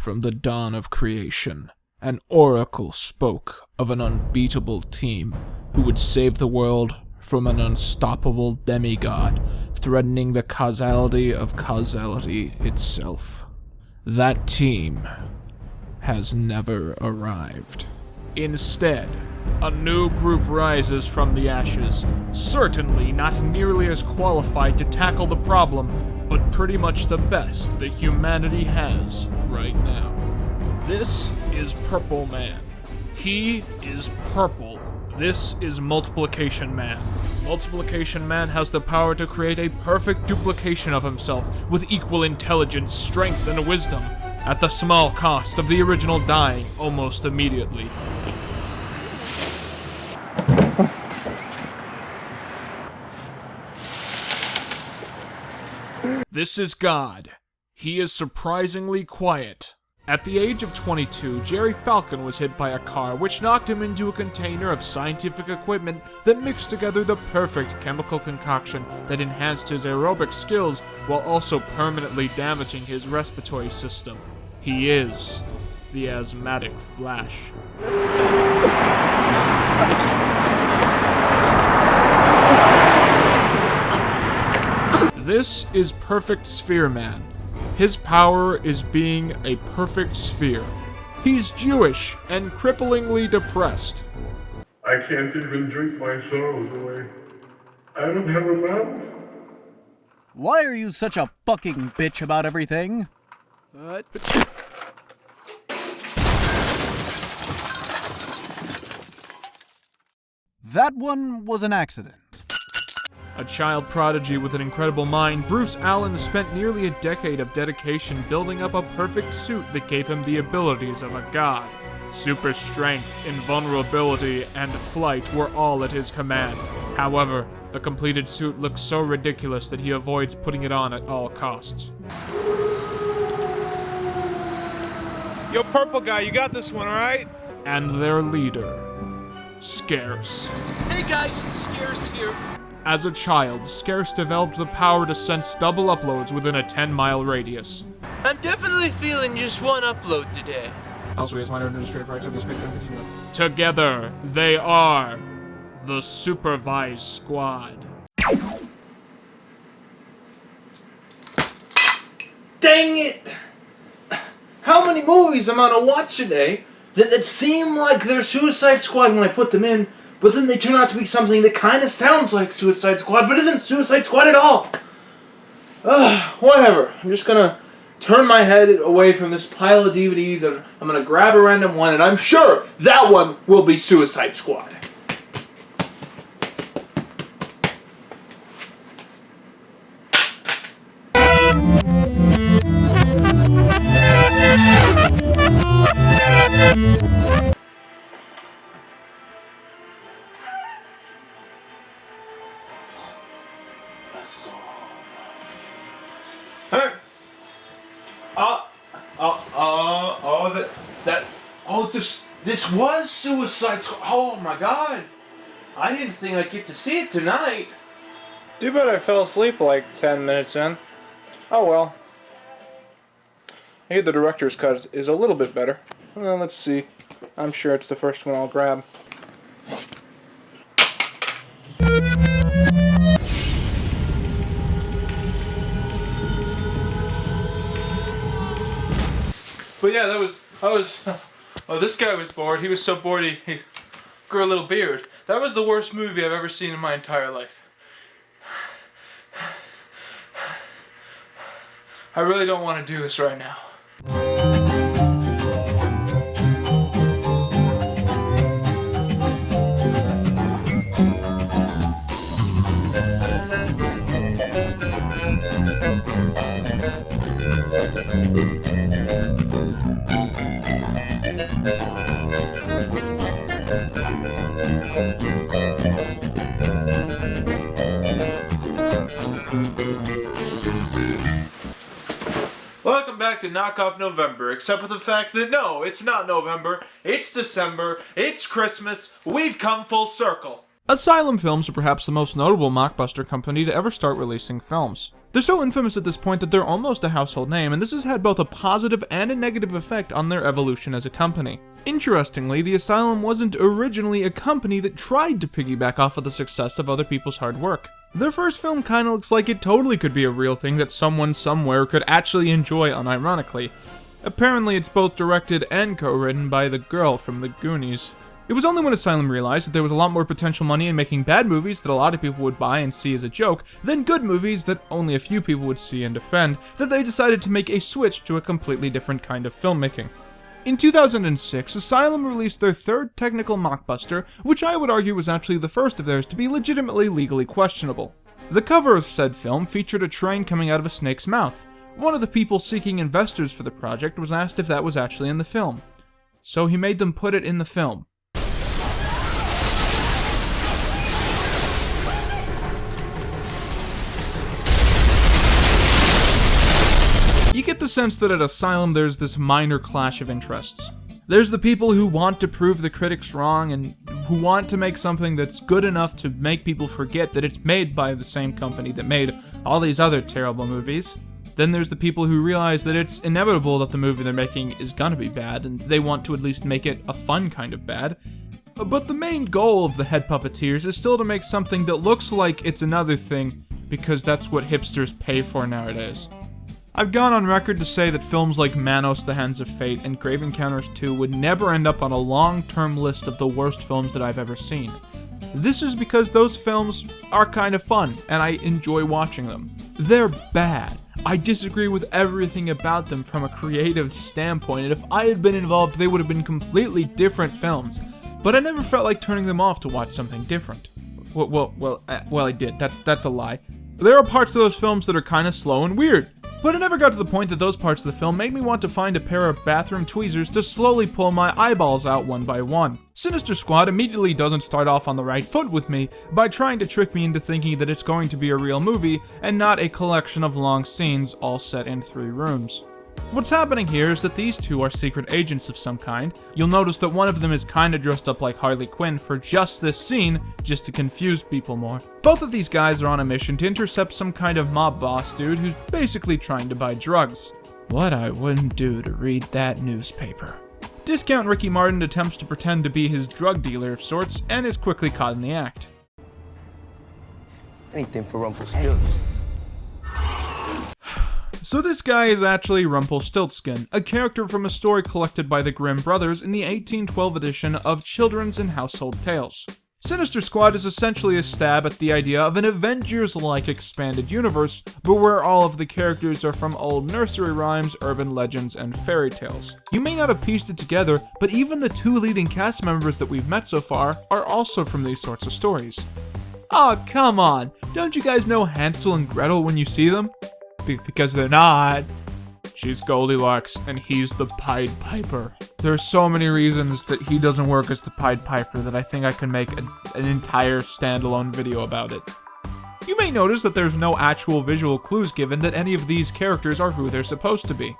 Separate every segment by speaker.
Speaker 1: from the dawn of creation, an oracle spoke of an unbeatable team who would save the world from an unstoppable demigod threatening the causality of causality itself. That team has never arrived. Instead, a new group rises from the ashes, certainly not nearly as qualified to tackle the problem, but pretty much the best that humanity has right now. This is Purple Man. He is purple. This is Multiplication Man. Multiplication Man has the power to create a perfect duplication of himself with equal intelligence, strength, and wisdom, at the small cost of the original dying almost immediately. This is God. He is surprisingly quiet. At the age of 22, Jerry Falcon was hit by a car which knocked him into a container of scientific equipment that mixed together the perfect chemical concoction that enhanced his aerobic skills while also permanently damaging his respiratory system. He is the Asthmatic Flash. This is Perfect Sphere Man. His power is being a perfect sphere. He's Jewish and cripplingly depressed.
Speaker 2: I can't even drink my sorrows away. I don't have a mouth.
Speaker 3: Why are you such a fucking bitch about everything? That one was an accident.
Speaker 1: A child prodigy with an incredible mind, Bruce Allen spent nearly a decade of dedication building up a perfect suit that gave him the abilities of a god. Super strength, invulnerability, and flight were all at his command. However, the completed suit looks so ridiculous that he avoids putting it on at all costs.
Speaker 4: Yo, purple guy, you got this one, alright?
Speaker 1: And their leader, Scarce.
Speaker 5: Hey guys, it's Scarce here.
Speaker 1: As a child, Scarce developed the power to sense double uploads within a 10-mile radius.
Speaker 5: I'm definitely feeling just one upload today.
Speaker 1: Together, they are the Supervised Squad.
Speaker 6: Dang it! How many movies am I gonna watch today that seem like they're Suicide Squad when I put them in, but then they turn out to be something that kind of sounds like Suicide Squad, but isn't Suicide Squad at all? Whatever. I'm just gonna turn my head away from this pile of DVDs, and I'm gonna grab a random one, and I'm sure that one will be Suicide Squad. This was Suicide Squad. Oh my god. I didn't think I'd get to see it tonight.
Speaker 7: Too bad I fell asleep like 10 minutes in. Oh well. Hey, the director's cut is a little bit better. Well, let's see. I'm sure it's the first one I'll grab.
Speaker 4: But yeah, oh, this guy was bored. He was so bored he grew a little beard. That was the worst movie I've ever seen in my entire life. I really don't want to do this right now. Welcome back to Knock Off November, except for the fact that no, it's not November, it's December, it's Christmas, we've come full circle.
Speaker 1: Asylum Films are perhaps the most notable mockbuster company to ever start releasing films. They're so infamous at this point that they're almost a household name, and this has had both a positive and a negative effect on their evolution as a company. Interestingly, the Asylum wasn't originally a company that tried to piggyback off of the success of other people's hard work. Their first film kinda looks like it totally could be a real thing that someone somewhere could actually enjoy unironically. Apparently it's both directed and co-written by the girl from the Goonies. It was only when Asylum realized that there was a lot more potential money in making bad movies that a lot of people would buy and see as a joke, than good movies that only a few people would see and defend, that they decided to make a switch to a completely different kind of filmmaking. In 2006, Asylum released their third technical mockbuster, which I would argue was actually the first of theirs to be legitimately legally questionable. The cover of said film featured a train coming out of a snake's mouth. One of the people seeking investors for the project was asked if that was actually in the film. So he made them put it in the film. You get the sense that at Asylum there's this minor clash of interests. There's the people who want to prove the critics wrong and who want to make something that's good enough to make people forget that it's made by the same company that made all these other terrible movies. Then there's the people who realize that it's inevitable that the movie they're making is gonna be bad, and they want to at least make it a fun kind of bad. But the main goal of the head puppeteers is still to make something that looks like it's another thing, because that's what hipsters pay for nowadays. I've gone on record to say that films like Manos, The Hands of Fate, and Grave Encounters 2 would never end up on a long-term list of the worst films that I've ever seen. This is because those films are kind of fun, and I enjoy watching them. They're bad. I disagree with everything about them from a creative standpoint, and if I had been involved, they would have been completely different films. But I never felt like turning them off to watch something different. Well, I did. That's a lie. There are parts of those films that are kind of slow and weird. But it never got to the point that those parts of the film made me want to find a pair of bathroom tweezers to slowly pull my eyeballs out one by one. Sinister Squad immediately doesn't start off on the right foot with me by trying to trick me into thinking that it's going to be a real movie and not a collection of long scenes all set in 3 rooms. What's happening here is that these two are secret agents of some kind. You'll notice that one of them is kinda dressed up like Harley Quinn for just this scene, just to confuse people more. Both of these guys are on a mission to intercept some kind of mob boss dude who's basically trying to buy drugs. What I wouldn't do to read that newspaper. Discount Ricky Martin attempts to pretend to be his drug dealer of sorts, and is quickly caught in the act.
Speaker 8: Anything for Rumpelstiltskin.
Speaker 1: So this guy is actually Rumpelstiltskin, a character from a story collected by the Grimm brothers in the 1812 edition of Children's and Household Tales. Sinister Squad is essentially a stab at the idea of an Avengers-like expanded universe, but where all of the characters are from old nursery rhymes, urban legends, and fairy tales. You may not have pieced it together, but even the 2 leading cast members that we've met so far are also from these sorts of stories. Oh, come on! Don't you guys know Hansel and Gretel when you see them? Because they're not. She's Goldilocks, and he's the Pied Piper. There are so many reasons that he doesn't work as the Pied Piper that I think I can make an entire standalone video about it. You may notice that there's no actual visual clues given that any of these characters are who they're supposed to be.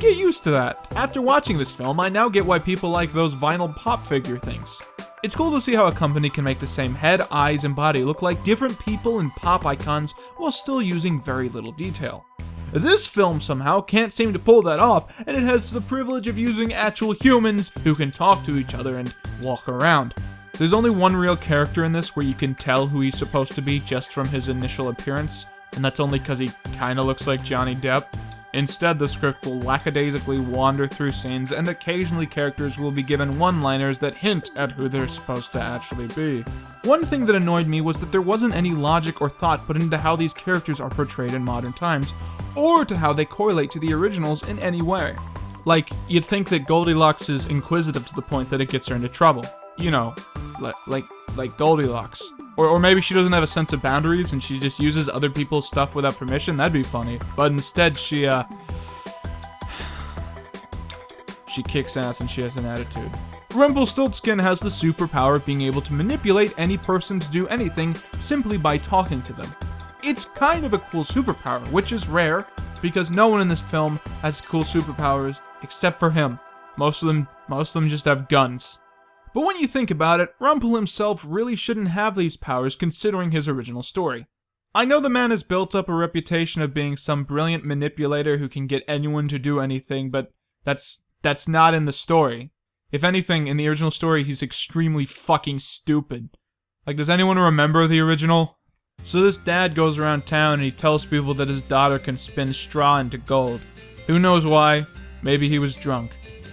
Speaker 1: Get used to that. After watching this film, I now get why people like those vinyl pop figure things. It's cool to see how a company can make the same head, eyes, and body look like different people and pop icons while still using very little detail. This film somehow can't seem to pull that off, and it has the privilege of using actual humans who can talk to each other and walk around. There's only one real character in this where you can tell who he's supposed to be just from his initial appearance, and that's only because he kinda looks like Johnny Depp. Instead, the script will lackadaisically wander through scenes, and occasionally characters will be given one-liners that hint at who they're supposed to actually be. One thing that annoyed me was that there wasn't any logic or thought put into how these characters are portrayed in modern times, or to how they correlate to the originals in any way. Like, you'd think that Goldilocks is inquisitive to the point that it gets her into trouble. You know, like Goldilocks. Or maybe she doesn't have a sense of boundaries and she just uses other people's stuff without permission. That'd be funny. But instead, she kicks ass and she has an attitude. Rumpelstiltskin has the superpower of being able to manipulate any person to do anything simply by talking to them. It's kind of a cool superpower, which is rare, because no one in this film has cool superpowers except for him. Most of them just have guns. But when you think about it, Rumpel himself really shouldn't have these powers considering his original story.
Speaker 8: I know the man has built up a reputation of being some brilliant manipulator who can get anyone to do anything, but that's not in the story. If anything, in the original story, he's extremely fucking stupid. Like, does anyone remember the original? So this dad goes around town and he tells people that his daughter can spin straw into gold. Who knows why? Maybe he was drunk.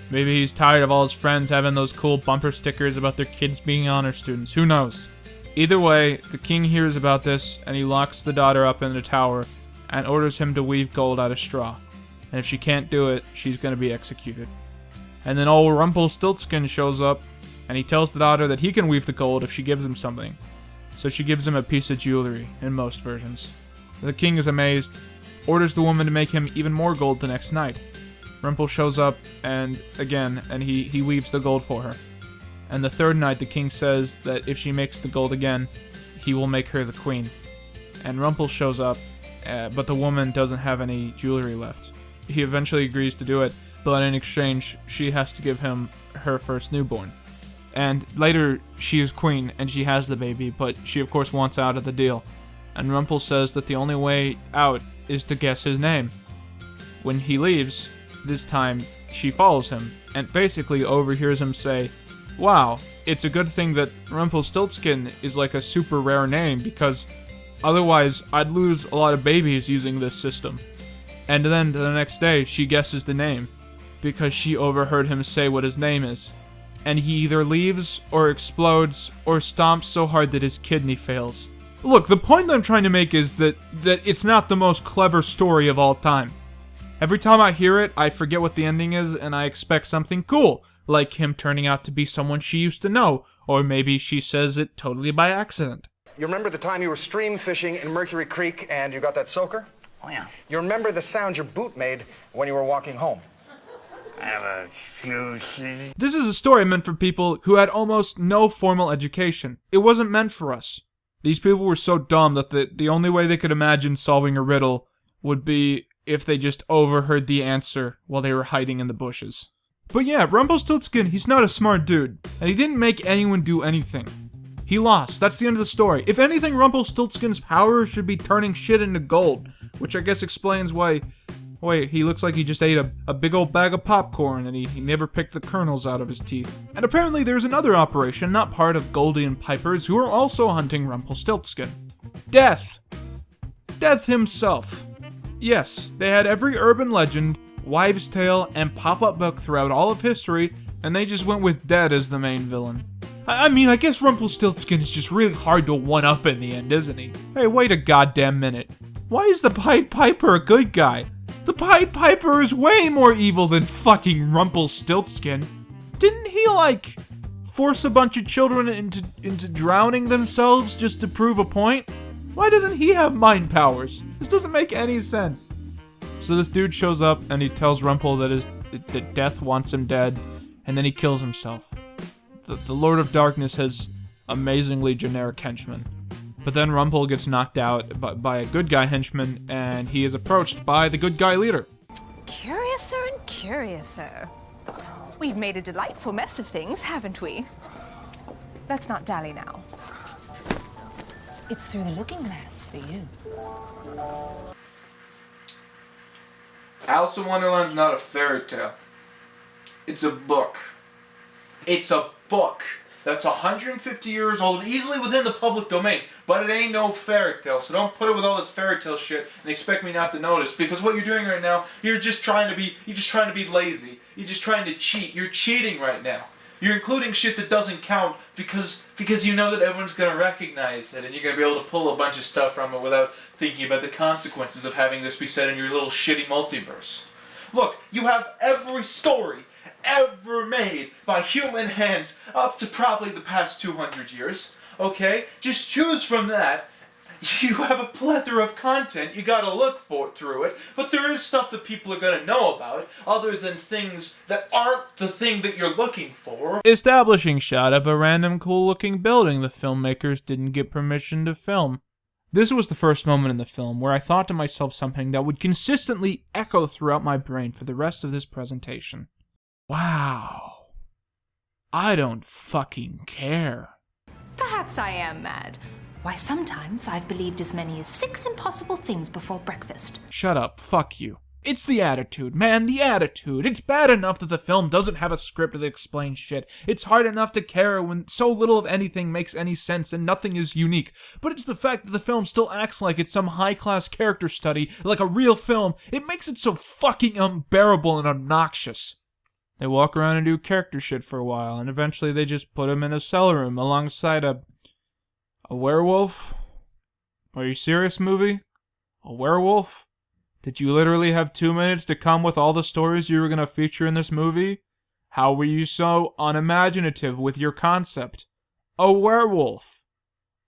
Speaker 8: Maybe he's tired of all his friends having those cool bumper stickers about their kids being honor students. Who knows? Either way, the king hears about this and he locks the daughter up in the tower and orders him to weave gold out of straw. And if she can't do it, she's gonna be executed. And then old Rumpelstiltskin shows up and he tells the daughter that he can weave the gold if she gives him something. So she gives him a piece of jewelry in most versions. The king is amazed, orders the woman to make him even more gold the next night. Rumpel shows up and he weaves the gold for her. And the third night the king says that if she makes the gold again, he will make her the queen. And Rumpel shows up, but the woman doesn't have any jewelry left. He eventually agrees to do it, but in exchange, she has to give him her first newborn. And later, she is queen, and she has the baby, but she of course wants out of the deal. And Rumpel says that the only way out is to guess his name. When he leaves, this time, she follows him, and basically overhears him say, "Wow, it's a good thing that Rumpelstiltskin is like a super rare name, because otherwise I'd lose a lot of babies using this system." And then the next day, she guesses the name, because she overheard him say what his name is. And he either leaves, or explodes, or stomps so hard that his kidney fails. Look, the point I'm trying to make is that it's not the most clever story of all time. Every time I hear it, I forget what the ending is, and I expect something cool, like him turning out to be someone she used to know, or maybe she says it totally by accident.
Speaker 9: You remember the time you were stream fishing in Mercury Creek and you got that soaker?
Speaker 10: Oh, yeah.
Speaker 9: You remember the sound your boot made when you were walking home?
Speaker 10: I have a sushi.
Speaker 8: This is a story meant for people who had almost no formal education. It wasn't meant for us. These people were so dumb that the only way they could imagine solving a riddle would be if they just overheard the answer while they were hiding in the bushes. But yeah, Rumpelstiltskin, he's not a smart dude, and he didn't make anyone do anything. He lost. That's the end of the story. If anything, Rumpelstiltskin's power should be turning shit into gold, which I guess explains why he looks like he just ate a big old bag of popcorn and he never picked the kernels out of his teeth. And apparently there's another operation not part of Goldie and Pipers who are also hunting Rumpelstiltskin. Death! Death himself. Yes, they had every urban legend, wives' tale, and pop-up book throughout all of history, and they just went with Dead as the main villain. I mean, I guess Rumpelstiltskin is just really hard to one-up in the end, isn't he? Hey, wait a goddamn minute. Why is the Pied Piper a good guy? The Pied Piper is way more evil than fucking Rumpelstiltskin. Didn't he, like, force a bunch of children into drowning themselves just to prove a point? Why doesn't he have mind powers? This doesn't make any sense. So this dude shows up and he tells Rumpel that Death wants him dead, and then he kills himself. The Lord of Darkness has amazingly generic henchmen. But then Rumpel gets knocked out by a good guy henchman, and he is approached by the good guy leader.
Speaker 11: Curiouser and curiouser. We've made a delightful mess of things, haven't we? Let's not dally now. It's through the looking glass for you.
Speaker 4: Alice in Wonderland's not a fairy tale. It's a book. It's a book that's 150 years old, easily within the public domain, but it ain't no fairy tale, so don't put it with all this fairy tale shit and expect me not to notice, because what you're doing right now, you're just trying to be lazy. You're just trying to cheat. You're cheating right now. You're including shit that doesn't count because you know that everyone's going to recognize it, and you're going to be able to pull a bunch of stuff from it without thinking about the consequences of having this be set in your little shitty multiverse. Look, you have every story ever made by human hands up to probably the past 200 years, okay? Just choose from that. You have a plethora of content, you gotta look through it, but there is stuff that people are gonna know about, other than things that aren't the thing that you're looking for.
Speaker 8: Establishing shot of a random cool-looking building the filmmakers didn't get permission to film. This was the first moment in the film where I thought to myself something that would consistently echo throughout my brain for the rest of this presentation. Wow. I don't fucking care.
Speaker 11: Perhaps I am mad. Why, sometimes I've believed as many as 6 impossible things before breakfast.
Speaker 1: Shut up, fuck you. It's the attitude, man, the attitude. It's bad enough that the film doesn't have a script that explains shit. It's hard enough to care when so little of anything makes any sense and nothing is unique. But it's the fact that the film still acts like it's some high-class character study, like a real film. It makes it so fucking unbearable and obnoxious. They walk around and do character shit for a while, and eventually they just put him in a cell room alongside a werewolf? Are you serious, movie? A werewolf? Did you literally have 2 minutes to come with all the stories you were going to feature in this movie? How were you so unimaginative with your concept? A werewolf.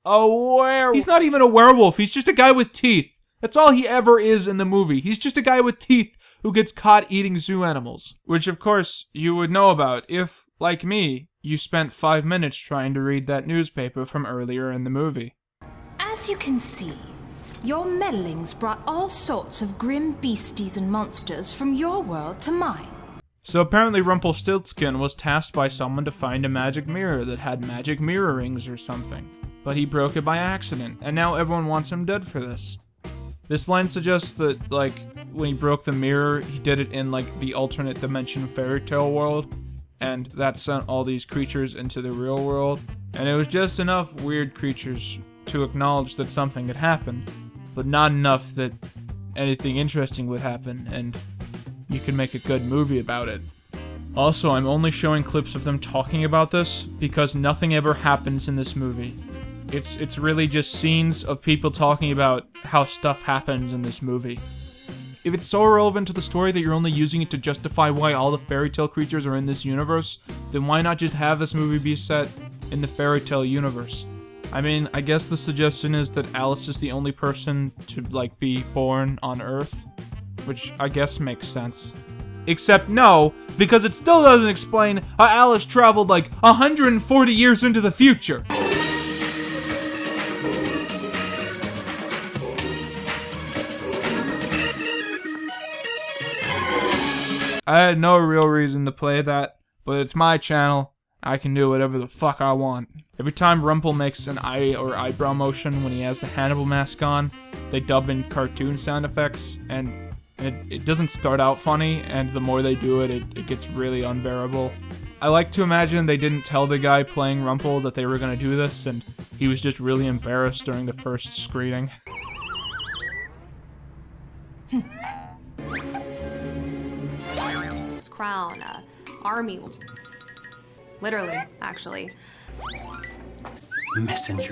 Speaker 1: A werewolf. He's not even a werewolf. He's just a guy with teeth. That's all he ever is in the movie. He's just a guy with teeth who gets caught eating zoo animals. Which, of course, you would know about if, like me, you spent 5 minutes trying to read that newspaper from earlier in the movie.
Speaker 11: As you can see, your meddlings brought all sorts of grim beasties and monsters from your world to mine.
Speaker 1: So apparently Rumpelstiltskin was tasked by someone to find a magic mirror that had magic mirror rings or something. But he broke it by accident, and now everyone wants him dead for this. This line suggests that, like, when he broke the mirror, he did it in, like, the alternate dimension fairy tale world, and that sent all these creatures into the real world, and it was just enough weird creatures to acknowledge that something had happened, but not enough that anything interesting would happen, and you can make a good movie about it. Also, I'm only showing clips of them talking about this because nothing ever happens in this movie. It's really just scenes of people talking about how stuff happens in this movie. If it's so irrelevant to the story that you're only using it to justify why all the fairy tale creatures are in this universe, then why not just have this movie be set in the fairy tale universe? I mean, I guess the suggestion is that Alice is the only person to, like, be born on Earth, which I guess makes sense. Except no, because it still doesn't explain how Alice traveled, like, 140 years into the future. I had no real reason to play that, but it's my channel. I can do whatever the fuck I want. Every time Rumple makes an eye or eyebrow motion when he has the Hannibal mask on, they dub in cartoon sound effects, and it doesn't start out funny, and the more they do it, it gets really unbearable. I like to imagine they didn't tell the guy playing Rumple that they were gonna do this, and he was just really embarrassed during the first screening.
Speaker 12: Crown, army. Literally, actually.
Speaker 13: Messenger.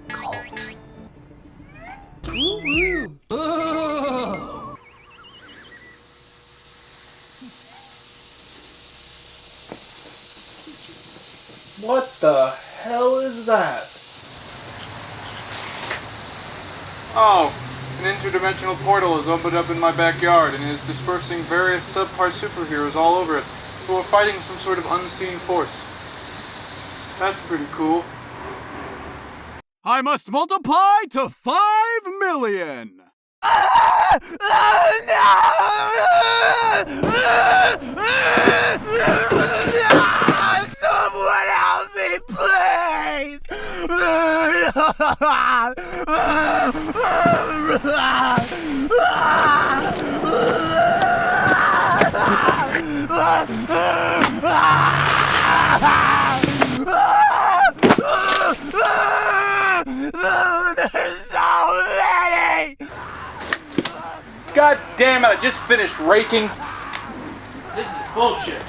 Speaker 13: Cult.
Speaker 7: What the hell is that? Oh, an interdimensional portal has opened up in my backyard and is dispersing various subpar superheroes all over it who are fighting some sort of unseen force. That's pretty cool.
Speaker 3: I must multiply to 5 million!
Speaker 5: Someone help me, please! There's so many!
Speaker 7: God damn it, I just finished raking. This is bullshit.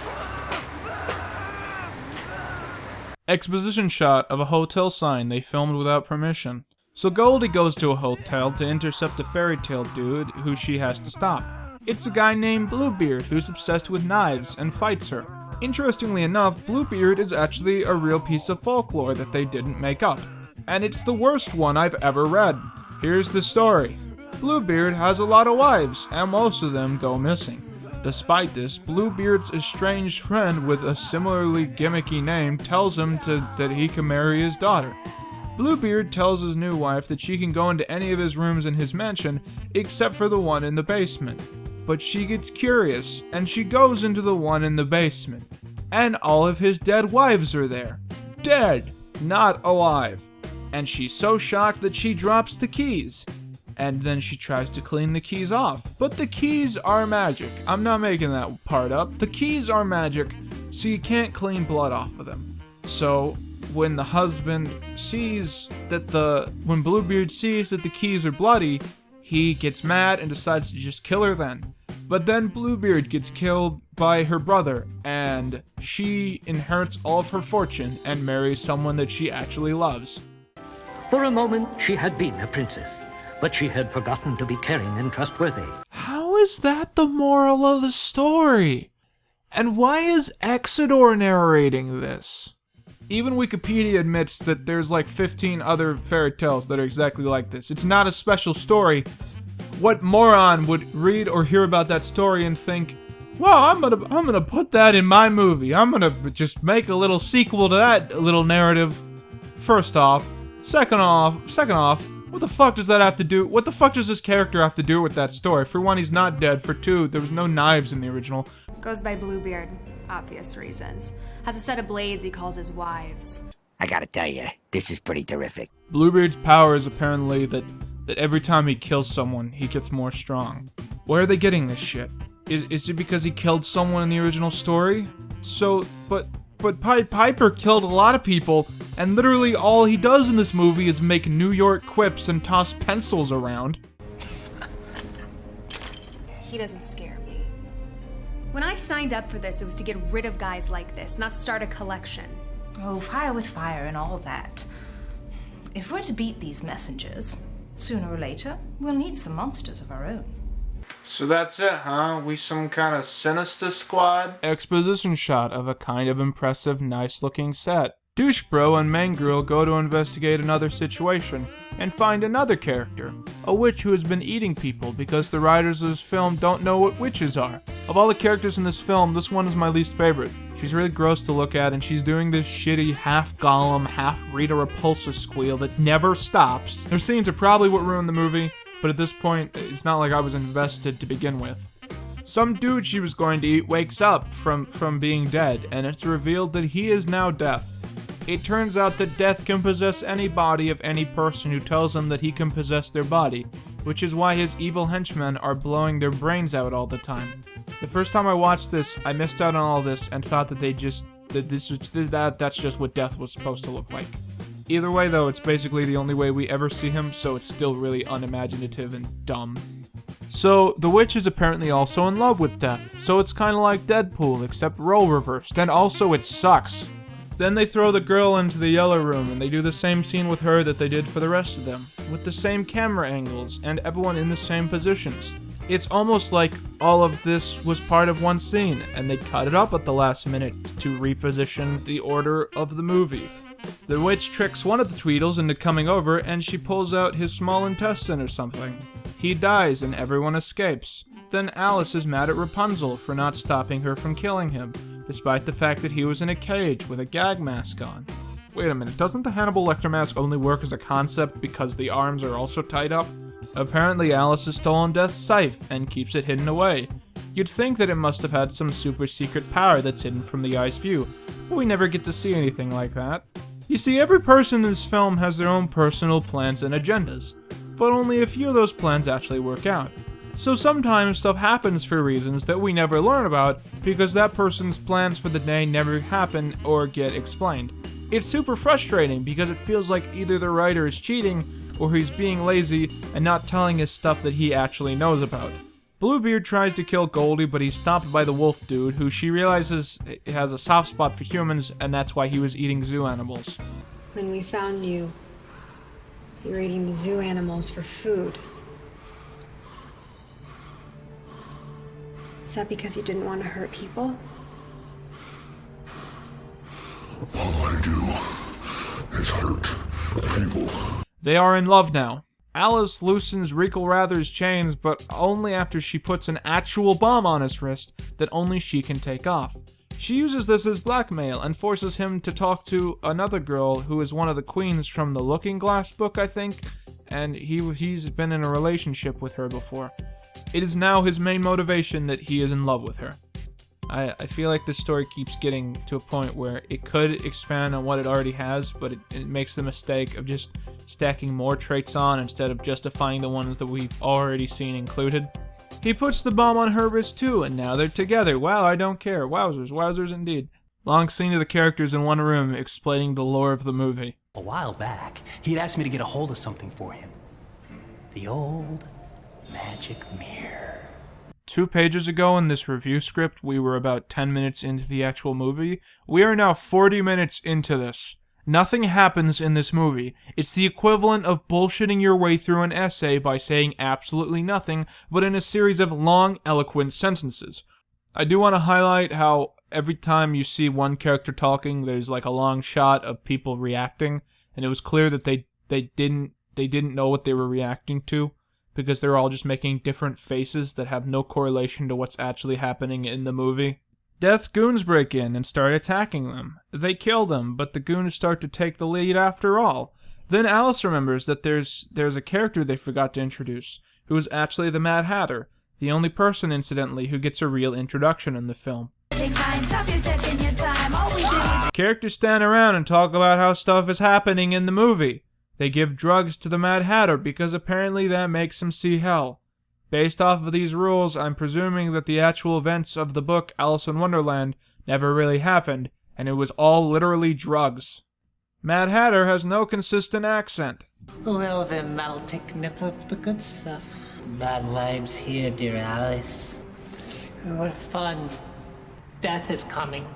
Speaker 1: Exposition shot of a hotel sign they filmed without permission. So Goldie goes to a hotel to intercept a fairy tale dude who she has to stop. It's a guy named Bluebeard who's obsessed with knives and fights her. Interestingly enough, Bluebeard is actually a real piece of folklore that they didn't make up. And it's the worst one I've ever read. Here's the story. Bluebeard has a lot of wives, and most of them go missing. Despite this, Bluebeard's estranged friend with a similarly gimmicky name tells him that he can marry his daughter. Bluebeard tells his new wife that she can go into any of his rooms in his mansion except for the one in the basement. But she gets curious, and she goes into the one in the basement.
Speaker 8: and all of his dead wives are there. Dead, not alive. And she's so shocked that she drops the keys. And then she tries to clean the keys off. But the keys are magic. I'm not making that part up. The keys are magic, so you can't clean blood off of them. So when the husband sees that when Bluebeard sees that the keys are bloody, he gets mad and decides to just kill her then. But then Bluebeard gets killed by her brother, and she inherits all of her fortune and marries someone that she actually loves.
Speaker 14: For a moment, she had been a princess, but she had forgotten to be caring and trustworthy.
Speaker 8: How is that the moral of the story? And why is Exodore narrating this? Even Wikipedia admits that there's like 15 other fairy tales that are exactly like this. It's not a special story. What moron would read or hear about that story and think, well, I'm gonna put that in my movie. I'm gonna just make a little sequel to that little narrative. First off. Second off, what the fuck does that have to do? What the fuck does this character have to do with that story? For one, he's not dead. For two, there was no knives in the original.
Speaker 12: Goes by Bluebeard, obvious reasons. Has a set of blades he calls his wives.
Speaker 10: I gotta tell you, this is pretty terrific.
Speaker 8: Bluebeard's power is apparently that every time he kills someone, he gets more strong. Where are they getting this shit? Is it because he killed someone in the original story? So, but Pied Piper killed a lot of people, and literally all he does in this movie is make New York quips and toss pencils around.
Speaker 12: He doesn't scare me. When I signed up for this, it was to get rid of guys like this, not start a collection.
Speaker 11: Oh, fire with fire and all that. If we're to beat these messengers, sooner or later, we'll need some monsters of our own.
Speaker 4: So that's it, huh? We some kind of Sinister squad?
Speaker 8: Exposition shot of a kind of impressive, nice-looking set. Douche Bro and Main Girl go to investigate another situation and find another character, a witch who has been eating people because the writers of this film don't know what witches are. Of all the characters in this film, this one is my least favorite. She's really gross to look at, and she's doing this shitty half Gollum, half Rita Repulsa squeal that never stops. Her scenes are probably what ruined the movie, but at this point, it's not like I was invested to begin with. Some dude she was going to eat wakes up from being dead, and it's revealed that he is now Death. It turns out that Death can possess any body of any person who tells him that he can possess their body, which is why his evil henchmen are blowing their brains out all the time. The first time I watched this, I missed out on all this and thought that that's just what Death was supposed to look like. Either way though, it's basically the only way we ever see him, so it's still really unimaginative and dumb. So, the witch is apparently also in love with Death, so it's kinda like Deadpool, except role reversed, and also it sucks. Then they throw the girl into the yellow room, and they do the same scene with her that they did for the rest of them, with the same camera angles, and everyone in the same positions. It's almost like all of this was part of one scene, and they cut it up at the last minute to reposition the order of the movie. The witch tricks one of the Tweedles into coming over, and she pulls out his small intestine or something. He dies, and everyone escapes. Then Alice is mad at Rapunzel for not stopping her from killing him, despite the fact that he was in a cage with a gag mask on. Wait a minute, doesn't the Hannibal Lecter mask only work as a concept because the arms are also tied up? Apparently Alice has stolen Death's scythe and keeps it hidden away. You'd think that it must have had some super secret power that's hidden from the eye's view, but we never get to see anything like that. You see, every person in this film has their own personal plans and agendas, but only a few of those plans actually work out. So sometimes stuff happens for reasons that we never learn about because that person's plans for the day never happen or get explained. It's super frustrating because it feels like either the writer is cheating or he's being lazy and not telling us stuff that he actually knows about. Bluebeard tries to kill Goldie, but he's stopped by the wolf dude, who she realizes has a soft spot for humans, and that's why he was eating zoo animals.
Speaker 15: When we found you, you were eating the zoo animals for food. Is that because you didn't want to hurt people?
Speaker 2: All I do is hurt people.
Speaker 8: They are in love now. Alice loosens Reekle Rather's chains, but only after she puts an actual bomb on his wrist that only she can take off. She uses this as blackmail and forces him to talk to another girl who is one of the queens from the Looking Glass book, I think, and he's been in a relationship with her before. It is now his main motivation that he is in love with her. I feel like this story keeps getting to a point where it could expand on what it already has, but it makes the mistake of just stacking more traits on instead of justifying the ones that we've already seen included. He puts the bomb on her wrist too, and now they're together. Wow, I don't care. Wowzers, wowzers indeed. Long scene of the characters in one room explaining the lore of the movie.
Speaker 13: A while back, he'd asked me to get a hold of something for him. The old magic mirror.
Speaker 8: 2 pages ago in this review script, we were about 10 minutes into the actual movie. We are now 40 minutes into this. Nothing happens in this movie. It's the equivalent of bullshitting your way through an essay by saying absolutely nothing, but in a series of long, eloquent sentences. I do want to highlight how every time you see one character talking, there's like a long shot of people reacting, and it was clear that they didn't know what they were reacting to, because they're all just making different faces that have no correlation to what's actually happening in the movie. Death's goons break in and start attacking them. They kill them, but the goons start to take the lead after all. Then Alice remembers that there's a character they forgot to introduce, who is actually the Mad Hatter, the only person, incidentally, who gets a real introduction in the film. Characters stand around and talk about how stuff is happening in the movie. They give drugs to the Mad Hatter because apparently that makes him see hell. Based off of these rules, I'm presuming that the actual events of the book Alice in Wonderland never really happened, and it was all literally drugs. Mad Hatter has no consistent accent.
Speaker 16: Well then, I'll take a nip of the good stuff. Bad vibes here, dear Alice. What fun. Death is coming.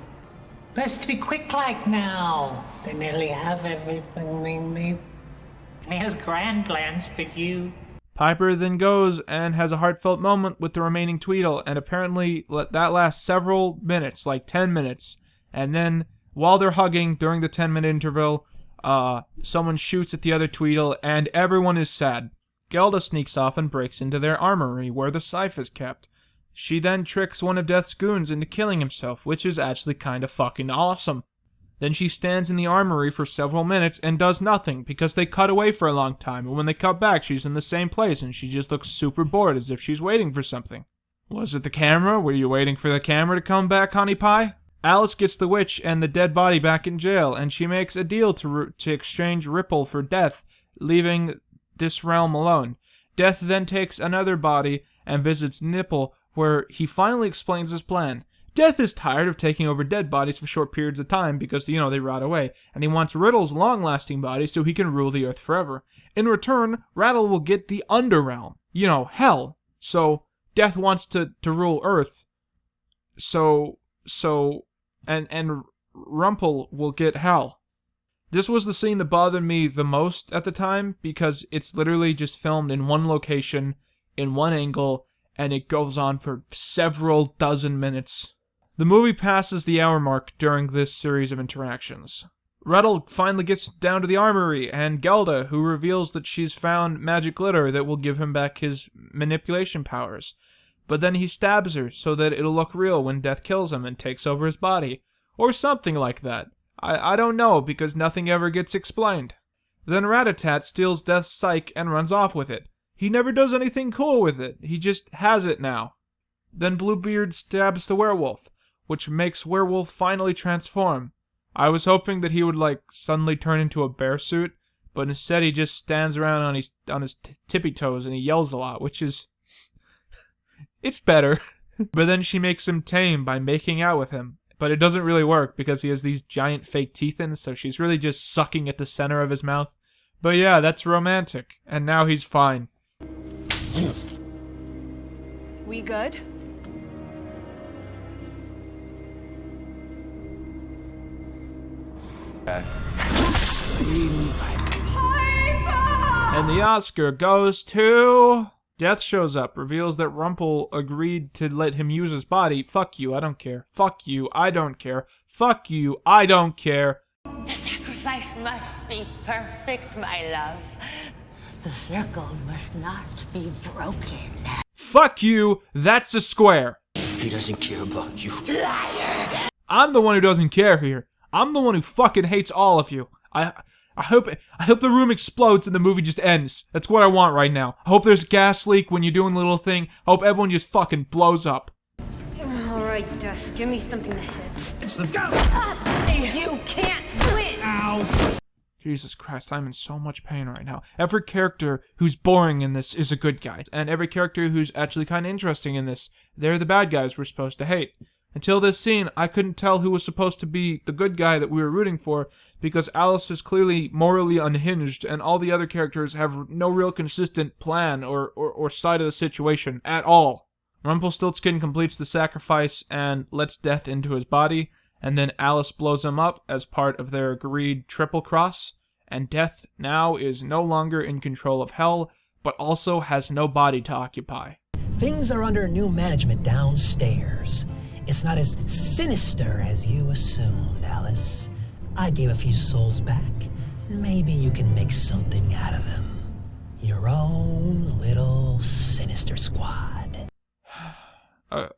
Speaker 16: Best be quick like now. They nearly have everything they need. And he has grand plans for you.
Speaker 8: Piper then goes and has a heartfelt moment with the remaining Tweedle, and apparently that lasts several minutes, like 10 minutes. And then, while they're hugging during the 10-minute interval, someone shoots at the other Tweedle, and everyone is sad. Gelda sneaks off and breaks into their armory, where the scythe is kept. She then tricks one of Death's goons into killing himself, which is actually kind of fucking awesome. Then she stands in the armory for several minutes and does nothing because they cut away for a long time, and when they cut back she's in the same place and she just looks super bored as if she's waiting for something. Was it the camera? Were you waiting for the camera to come back, honey pie? Alice gets the witch and the dead body back in jail, and she makes a deal to exchange Ripple for Death, leaving this realm alone. Death then takes another body and visits Nipple, where he finally explains his plan. Death is tired of taking over dead bodies for short periods of time because, they rot away, and he wants Riddle's long-lasting body so he can rule the Earth forever. In return, Rattle will get the Underrealm, hell. So, Death wants to rule Earth, and Rumple will get hell. This was the scene that bothered me the most at the time because it's literally just filmed in one location, in one angle, and it goes on for several dozen minutes. The movie passes the hour mark during this series of interactions. Rattle finally gets down to the armory, and Gelda, who reveals that she's found magic glitter that will give him back his manipulation powers. But then he stabs her so that it'll look real when Death kills him and takes over his body. Or something like that. I don't know, because nothing ever gets explained. Then Rat-a-tat steals Death's psyche and runs off with it. He never does anything cool with it, he just has it now. Then Bluebeard stabs the werewolf, which makes Werewolf finally transform. I was hoping that he would, suddenly turn into a bear suit, but instead he just stands around on his tippy toes and he yells a lot, which is... it's better. But then she makes him tame by making out with him. But it doesn't really work because he has these giant fake teeth in, so she's really just sucking at the center of his mouth. But yeah, that's romantic. And now he's fine.
Speaker 11: We good?
Speaker 8: And the Oscar goes to... Death shows up, reveals that Rumple agreed to let him use his body. Fuck you, I don't care. Fuck you, I don't care. Fuck you, I don't care.
Speaker 17: The sacrifice must be perfect, my love. The circle must not be broken.
Speaker 8: Fuck you, that's a square.
Speaker 13: He doesn't care about you.
Speaker 17: Liar!
Speaker 8: I'm the one who doesn't care here. I'm the one who fucking hates all of you. I hope the room explodes and the movie just ends. That's what I want right now. I hope there's a gas leak when you're doing the little thing. I hope everyone just fucking blows up.
Speaker 17: Alright,
Speaker 18: just give me something to hit.
Speaker 5: Let's go!
Speaker 18: You can't win!
Speaker 5: Ow!
Speaker 8: Jesus Christ, I'm in so much pain right now. Every character who's boring in this is a good guy. And every character who's actually kind of interesting in this, they're the bad guys we're supposed to hate. Until this scene, I couldn't tell who was supposed to be the good guy that we were rooting for, because Alice is clearly morally unhinged, and all the other characters have no real consistent plan or side of the situation at all. Rumpelstiltskin completes the sacrifice and lets Death into his body, and then Alice blows him up as part of their agreed triple cross, and Death now is no longer in control of Hell, but also has no body to occupy.
Speaker 19: Things are under new management downstairs. It's not as sinister as you assumed, Alice. I gave a few souls back. Maybe you can make something out of them. Your own little Sinister squad.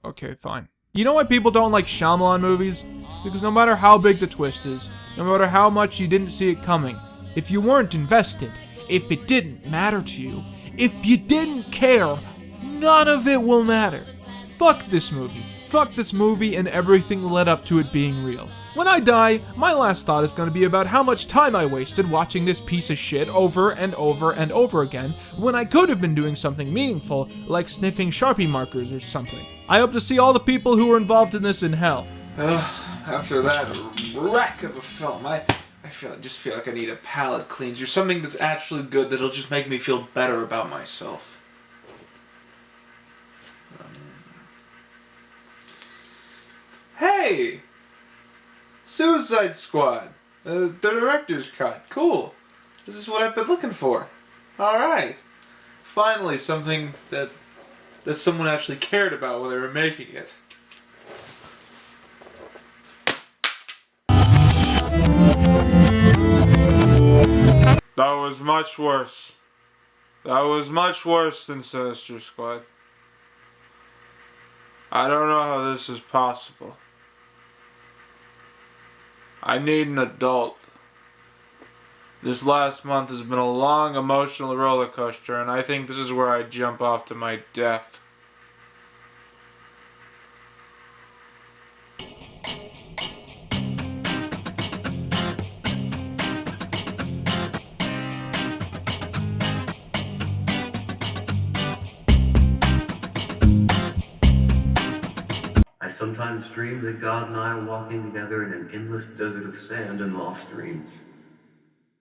Speaker 8: Okay, fine. You know why people don't like Shyamalan movies? Because no matter how big the twist is, no matter how much you didn't see it coming, if you weren't invested, if it didn't matter to you, if you didn't care, none of it will matter. Fuck this movie. Fuck this movie and everything led up to it being real. When I die, my last thought is going to be about how much time I wasted watching this piece of shit over and over and over again, when I could have been doing something meaningful, like sniffing Sharpie markers or something. I hope to see all the people who were involved in this in hell.
Speaker 4: After that wreck of a film, I just feel like I need a palate cleanser, something that's actually good that'll just make me feel better about myself. Hey! Suicide Squad. The director's cut. Cool. This is what I've been looking for. Alright. Finally, something that someone actually cared about while they were making it.
Speaker 20: That was much worse. That was much worse than Sinister Squad. I don't know how this is possible. I need an adult. This last month has been a long emotional roller coaster, and I think this is where I jump off to my death.
Speaker 21: I sometimes dream that God and I are walking together in an endless desert of sand and lost dreams.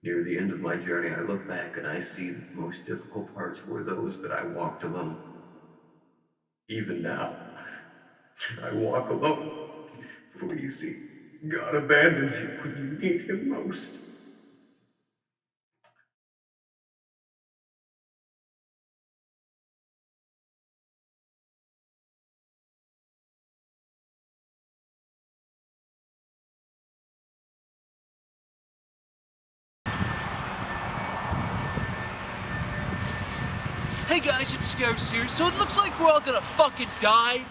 Speaker 21: Near the end of my journey, I look back and I see that the most difficult parts were those that I walked alone. Even now, I walk alone. For you see, God abandons you when you need Him most.
Speaker 5: Hey guys, it's Scarce here. So it looks like we're all gonna fucking die.